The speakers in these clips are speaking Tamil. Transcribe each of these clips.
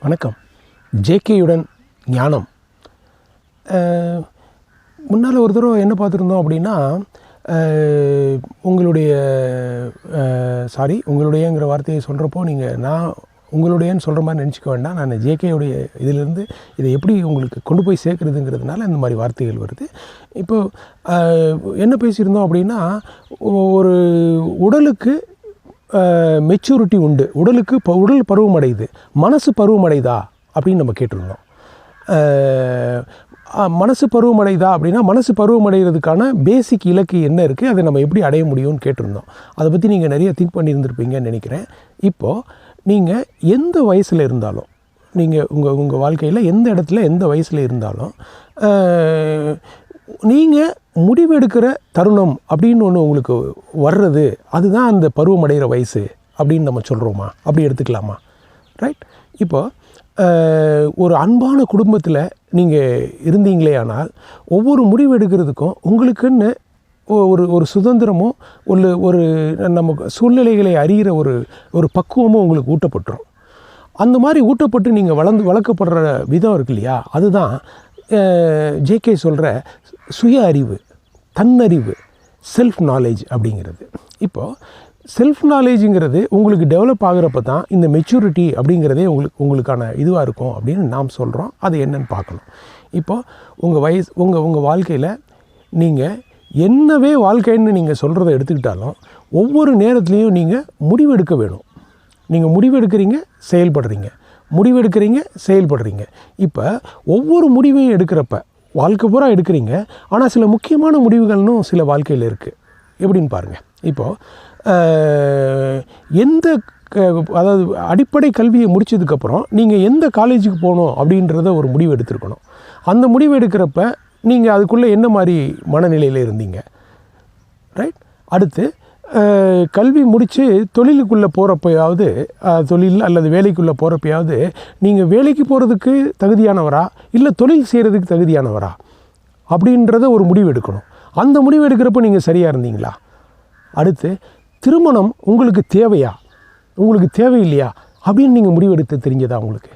வணக்கம். ஜேகேயுடன் ஞானம். முன்னால் ஒரு தடவை என்ன பார்த்துருந்தோம் அப்படின்னா, உங்களுடையங்கிற வார்த்தையை சொல்கிறப்போ நான் உங்களுடையன்னு சொல்கிற மாதிரி நினச்சிக்க வேண்டாம். நான் ஜேகேயுடைய இதிலேருந்து இதை எப்படி உங்களுக்கு கொண்டு போய் சேர்க்குறதுங்கிறதுனால இந்த மாதிரி வார்த்தைகள் வருது. இப்போது என்ன பேசியிருந்தோம் அப்படின்னா, ஒரு உடலுக்கு மெச்சூரிட்டி உண்டு, உடல் பருவமடையுது, மனசு பருவமடைதா அப்படின்னு நம்ம கேட்டிருந்தோம். மனசு பருவமடைதா அப்படின்னா மனசு பருவமடைகிறதுக்கான பேசிக் இலக்கு என்ன இருக்குது, அதை நம்ம எப்படி அடைய முடியும்னு கேட்டிருந்தோம். அதை பற்றி நீங்கள் நிறைய திங்க் பண்ணியிருந்திருப்பீங்கன்னு நினைக்கிறேன். இப்போது நீங்கள் எந்த வயசில் இருந்தாலும், நீங்கள் உங்கள் வாழ்க்கையில் எந்த இடத்துல எந்த வயசில் இருந்தாலும், நீங்கள் முடிவெடுக்கிற தருணம் அப்படின்னு ஒன்று உங்களுக்கு வர்றது, அதுதான் அந்த பருவமடைகிற வயசு அப்படின்னு நம்ம சொல்கிறோமா? அப்படி எடுத்துக்கலாமா? ரைட். இப்போது ஒரு அன்பான குடும்பத்தில் நீங்கள் இருந்தீங்களே ஆனால், ஒவ்வொரு முடிவு எடுக்கிறதுக்கும் உங்களுக்குன்னு ஒரு சுதந்திரமும் ஒரு நம்ம சூழ்நிலைகளை அறிகிற ஒரு பக்குவமும் உங்களுக்கு ஊட்டப்பட்டுரும். அந்த மாதிரி ஊட்டப்பட்டு நீங்கள் வளர்க்கப்படுற விதம் இருக்கு இல்லையா, அதுதான் ஜேகே சொல்கிற சுய அறிவு, தன்னறிவு, செல்ஃப் நாலேஜ் அப்படிங்கிறது. இப்போது செல்ஃப் நாலேஜுங்கிறது உங்களுக்கு டெவலப் ஆகிறப்ப தான் இந்த மெச்சூரிட்டி அப்படிங்கிறதே உங்களுக்கான இதுவாக இருக்கும் அப்படின்னு நாம் சொல்கிறோம். அது என்னன்னு பார்க்கணும். இப்போது உங்கள் வாழ்க்கையில் நீங்கள் என்னவே வாழ்க்கைன்னு நீங்கள் சொல்கிறத எடுத்துக்கிட்டாலும், ஒவ்வொரு நேரத்துலேயும் நீங்கள் முடிவெடுக்க வேணும். நீங்கள் முடிவெடுக்கிறீங்க, செயல்படுறீங்க, முடிவெடுக்கிறீங்க, செயல்படுறீங்க. இப்போ ஒவ்வொரு முடிவையும் எடுக்கிறப்ப வாழ்க்கை பூரா எடுக்கிறீங்க, ஆனால் சில முக்கியமான முடிவுகள்னும் சில வாழ்க்கையில் இருக்குது. எப்படின்னு பாருங்கள். இப்போது அதாவது அடிப்படை கல்வியை முடித்ததுக்கப்புறம் நீங்கள் எந்த காலேஜுக்கு போகணும் அப்படின்றத ஒரு முடிவு எடுத்துருக்கணும். அந்த முடிவு எடுக்கிறப்ப நீங்கள் அதுக்குள்ளே என்ன மாதிரி மனநிலையில் இருந்தீங்க? ரைட். அடுத்து கல்வி முடித்து தொழிலுக்குள்ளே போகிறப்பயாவது, தொழில் அல்லது வேலைக்குள்ளே போகிறப்பயாவது நீங்கள் வேலைக்கு போகிறதுக்கு தகுதியானவரா இல்லை தொழில் செய்கிறதுக்கு தகுதியானவரா அப்படின்றத ஒரு முடிவு எடுக்கணும். அந்த முடிவு எடுக்கிறப்போ நீங்கள் சரியாக இருந்தீங்களா? அடுத்து திருமணம் உங்களுக்கு தேவையா, உங்களுக்கு தேவையில்லையா அப்படின்னு நீங்கள் முடிவெடுத்து தெரிஞ்சதா உங்களுக்கு?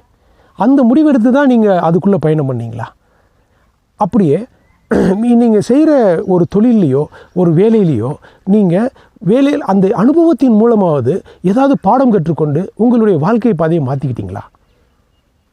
அந்த முடிவெடுத்து தான் நீங்கள் அதுக்குள்ளே பயணம் பண்ணிங்களா? அப்படியே நீங்கள் செய்கிற ஒரு தொழிலையோ ஒரு வேலையிலையோ நீங்கள் அந்த அனுபவத்தின் மூலமாவது ஏதாவது பாடம் கற்றுக்கொண்டு உங்களுடைய வாழ்க்கை பாதையை மாற்றிக்கிட்டீங்களா?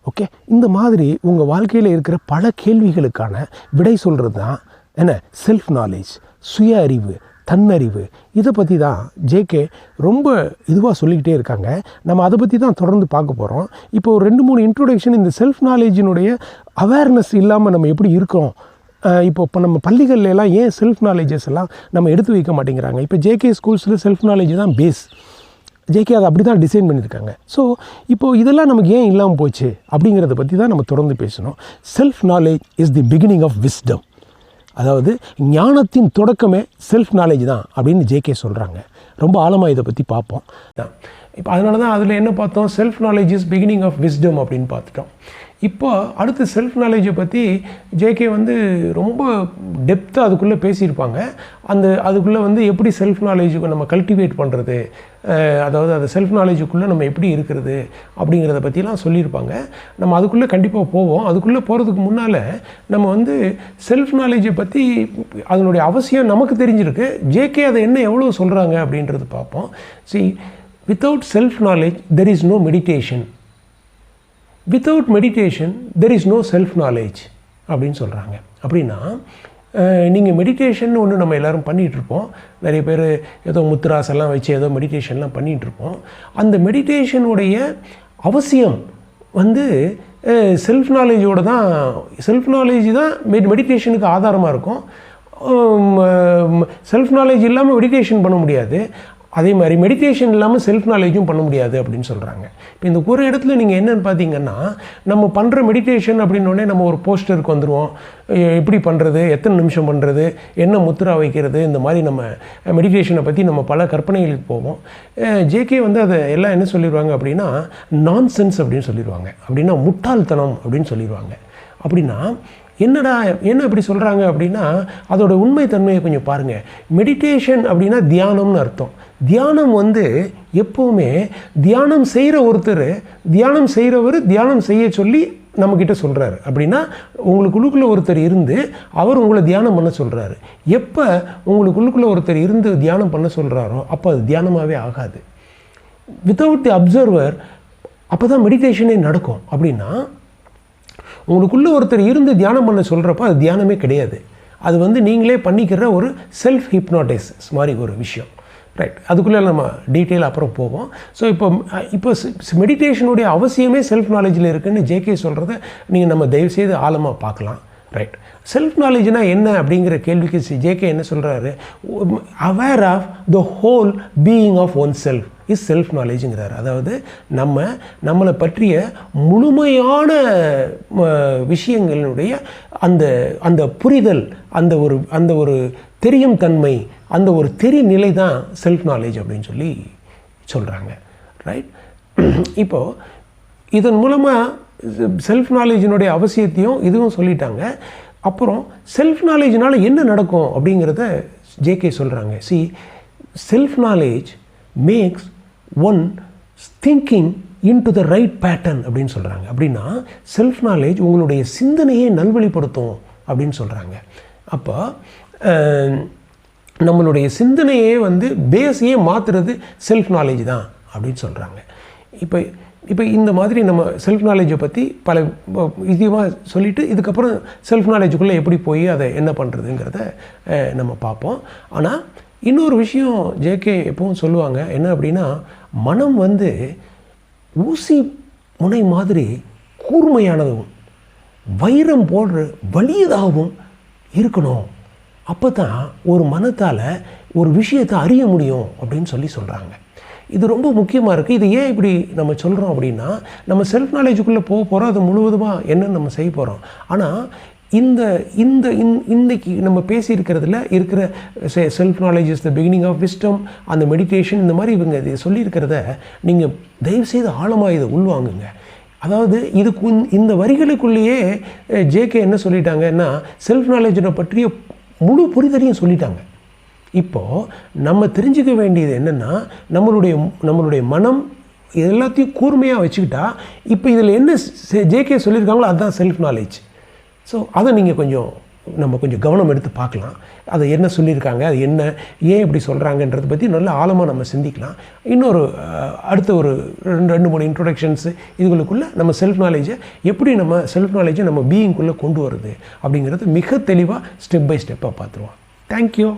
ஓகே. இந்த மாதிரி உங்கள் வாழ்க்கையில் இருக்கிற பல கேள்விகளுக்கான விடை சொல்கிறது தான் என்ன, செல்ஃப் நாலேஜ், சுய அறிவு, தன்னறிவு. இதை பற்றி தான் ஜேகே ரொம்ப இதுவாக சொல்லிக்கிட்டே இருக்காங்க. நம்ம அதை பற்றி தான் தொடர்ந்து பார்க்க போகிறோம். இப்போ ஒரு 2-3 இன்ட்ரோடக்ஷன் இந்த செல்ஃப் நாலேஜினுடைய அவேர்னஸ் இல்லாமல் நம்ம எப்படி இருக்கோம். இப்போ நம்ம பள்ளிகள்லாம் ஏன் செல்ஃப் நாலேஜஸ் எல்லாம் நம்ம எடுத்து வைக்க மாட்டேங்கிறாங்க? இப்போ ஜேகே ஸ்கூல்ஸில் செல்ஃப் நாலேஜ் தான் பேஸ். ஜேகே அதை அப்படி தான் டிசைன் பண்ணியிருக்காங்க. ஸோ இப்போது இதெல்லாம் நமக்கு ஏன் இல்லாமல் போச்சு அப்படிங்கிறத பற்றி தான் நம்ம தொடர்ந்து பேசணும். Self knowledge is the beginning of wisdom. அதாவது ஞானத்தின் தொடக்கமே செல்ஃப் நாலேஜ் தான் அப்படின்னு ஜேகே சொல்கிறாங்க. ரொம்ப ஆழமாக இதை பற்றி பார்ப்போம். இப்போ அதனால தான் அதில் என்ன பார்த்தோம், self knowledge is beginning of wisdom அப்படின்னு பார்த்துட்டோம். இப்போ அடுத்து செல்ஃப் நாலேஜை பற்றி ஜேகே ரொம்ப டெப்த்தாக அதுக்குள்ளே பேசியிருப்பாங்க. அதுக்குள்ளே எப்படி செல்ஃப் நாலேஜுக்கு நம்ம கல்டிவேட் பண்ணுறது, அதாவது அந்த செல்ஃப் நாலேஜுக்குள்ளே நம்ம எப்படி இருக்கிறது அப்படிங்கிறத பற்றிலாம் சொல்லியிருப்பாங்க. நம்ம அதுக்குள்ளே கண்டிப்பாக போவோம். அதுக்குள்ளே போகிறதுக்கு முன்னால் நம்ம செல்ஃப் நாலேஜை பற்றி அதனுடைய அவசியம் நமக்கு தெரிஞ்சிருக்கு. ஜேகே அதை எவ்வளோ சொல்கிறாங்க அப்படின்றது பார்ப்போம். Without self knowledge there is no meditation. Without meditation there is no self knowledge அப்படின்னு சொல்கிறாங்க. அப்படின்னா நீங்கள் மெடிடேஷன் ஒன்று நம்ம எல்லோரும் பண்ணிகிட்ருப்போம். நிறைய பேர் ஏதோ முத்ராஸ் எல்லாம் வச்சு ஏதோ மெடிடேஷன்லாம் பண்ணிகிட்ருப்போம். அந்த மெடிடேஷனுடைய அவசியம் செல்ஃப் நாலேஜோடு தான். செல்ஃப் நாலேஜ் தான் மெடிடேஷனுக்கு ஆதாரமாக இருக்கும். செல்ஃப் நாலேஜ் இல்லாமல் மெடிடேஷன் பண்ண முடியாது. அதே மாதிரி மெடிடேஷன் இல்லாமல் செல்ஃப் நாலேஜும் பண்ண முடியாது அப்படின்னு சொல்கிறாங்க. இப்போ இந்த ஒரு இடத்துல நீங்கள் என்னென்னு பார்த்தீங்கன்னா, நம்ம பண்ணுற மெடிடேஷன் அப்படின்னோடனே நம்ம ஒரு போஸ்டருக்கு வந்துடுவோம். எப்படி பண்ணுறது, எத்தனை நிமிஷம் பண்ணுறது, என்ன முத்ரா வைக்கிறது, இந்த மாதிரி நம்ம மெடிடேஷனை பற்றி நம்ம பல கற்பனைகளுக்கு போவோம். ஜேகே அதை எல்லாம் என்ன சொல்லிடுவாங்க அப்படின்னா, நான்சென்ஸ் அப்படின்னு சொல்லிடுவாங்க. அப்படின்னா முட்டாள்தனம் அப்படின்னு சொல்லிடுவாங்க. அப்படின்னா என்ன இப்படி சொல்கிறாங்க அப்படின்னா, அதோட உண்மைத்தன்மையை கொஞ்சம் பாருங்கள். மெடிடேஷன் அப்படின்னா தியானம்னு அர்த்தம். தியானம் வந்து எப்போவுமே தியானம் செய்கிற ஒருத்தர் தியானம் செய்ய சொல்லி நம்மக்கிட்ட சொல்கிறாரு. அப்படின்னா உங்களுக்குள்ளுக்குள்ளே ஒருத்தர் இருந்து அவர் உங்களை தியானம் பண்ண சொல்கிறாரு. எப்போ உங்களுக்குள்ளுக்குள்ளே ஒருத்தர் இருந்து தியானம் பண்ண சொல்கிறாரோ அப்போ அது தியானமாகவே ஆகாது. வித்தவுட் தி அப்சர்வர் அப்போ தான் மெடிடேஷனே நடக்கும். அப்படின்னா உங்களுக்குள்ளே ஒருத்தர் இருந்து தியானம் பண்ண சொல்கிறப்ப அது தியானமே கிடையாது. அது வந்து நீங்களே பண்ணிக்கிற ஒரு செல்ஃப் ஹிப்னாட்டிஸ் மாதிரி ஒரு விஷயம். ரைட், அதுக்குள்ளே நம்ம டீட்டெயில் அப்புறம் போவோம். ஸோ இப்போ மெடிடேஷனுடைய அவசியமே செல்ஃப் நாலேஜில் இருக்குதுன்னு ஜேகே சொல்கிறத நீங்கள் நம்ம தயவுசெய்து ஆழமாக பார்க்கலாம். ரைட், செல்ஃப் நாலேஜ்னால் என்ன அப்படிங்கிற கேள்விக்கு ஜேகே என்ன சொல்கிறாரு, aware of the whole being of one self is self நாலேஜுங்கிறார். அதாவது நம்மளை பற்றிய முழுமையான விஷயங்களுடைய அந்த புரிதல், அந்த ஒரு தெரியும் தன்மை, அந்த ஒரு நிலை தான் செல்ஃப் நாலேஜ் அப்படின்னு சொல்லி சொல்கிறாங்க. ரைட், இப்போது இதன் மூலமாக செல்ஃப் நாலேஜினுடைய அவசியத்தையும் இதுவும் சொல்லிட்டாங்க. அப்புறம் செல்ஃப் நாலேஜினால் என்ன நடக்கும் அப்படிங்கிறத ஜேகே சொல்கிறாங்க. Self knowledge makes one thinking into the right pattern அப்படின்னு சொல்கிறாங்க. அப்படின்னா செல்ஃப் நாலேஜ் உங்களுடைய சிந்தனையை நல்வழிப்படுத்தும் அப்படின்னு சொல்கிறாங்க. அப்போ நம்மளுடைய சிந்தனையே வந்து பேஸையே மாற்றுறது செல்ஃப் நாலேஜ் தான் அப்படின்னு சொல்கிறாங்க. இப்போ இந்த மாதிரி நம்ம செல்ஃப் நாலேஜை பற்றி பல இதுவாக சொல்லிவிட்டு இதுக்கப்புறம் செல்ஃப் நாலேஜுக்குள்ளே எப்படி போய் அதை என்ன பண்ணுறதுங்கிறத நம்ம பார்ப்போம். ஆனால் இன்னொரு விஷயம் ஜேகே எப்பவும் சொல்லுவாங்க, என்ன அப்படின்னா மனம் வந்து ஊசி முனை மாதிரி கூர்மையானதும் வைரம் போடுற வலியதாகவும் இருக்கணும். அப்போ தான் ஒரு மனத்தால் ஒரு விஷயத்தை அறிய முடியும் அப்படின்னு சொல்கிறாங்க. இது ரொம்ப முக்கியமாக இருக்குது. இது ஏன் இப்படி நம்ம சொல்கிறோம் அப்படின்னா, நம்ம செல்ஃப் நாலேஜுக்குள்ளே போக போகிறோம், அது முழுவதுமாக என்னன்னு நம்ம செய்ய போகிறோம். ஆனால் இன்றைக்கி நம்ம பேசியிருக்கிறதுல இருக்கிற self knowledge is the beginning of wisdom, அந்த மெடிடேஷன், இந்த மாதிரி இவங்க இது சொல்லியிருக்கிறத நீங்கள் தயவுசெய்து ஆழமாக இதை உள்வாங்குங்க. அதாவது இந்த வரிகளுக்குள்ளேயே ஜேகே என்ன சொல்லிட்டாங்கன்னா, செல்ஃப் நாலேஜை பற்றிய முழு புரிதலையும் சொல்லிட்டாங்க. இப்போது நம்ம தெரிஞ்சுக்க வேண்டியது என்னென்னா, நம்மளுடைய மனம் எல்லாத்தையும் கூர்மையாக வச்சுக்கிட்டா இப்போ இதில் என்ன ஜேகே சொல்லியிருக்காங்களோ அதுதான் செல்ஃப் நாலேஜ். ஸோ அதை நீங்கள் நம்ம கொஞ்சம் கவனம் எடுத்து பார்க்கலாம். அதை என்ன சொல்லியிருக்காங்க, அது என்ன, ஏன் இப்படி சொல்கிறாங்கன்றதை பற்றி நல்ல ஆழமாக நம்ம சிந்திக்கலாம். அடுத்த ஒரு 2-3 இன்ட்ரொடக்ஷன்ஸு இதுகளுக்குள்ளே நம்ம செல்ஃப் நாலேஜை நம்ம பீயிங்குள்ளே கொண்டு வருது அப்படிங்கிறது மிக தெளிவாக ஸ்டெப் பை ஸ்டெப்பாக பார்த்துருவோம். தேங்க்யூ.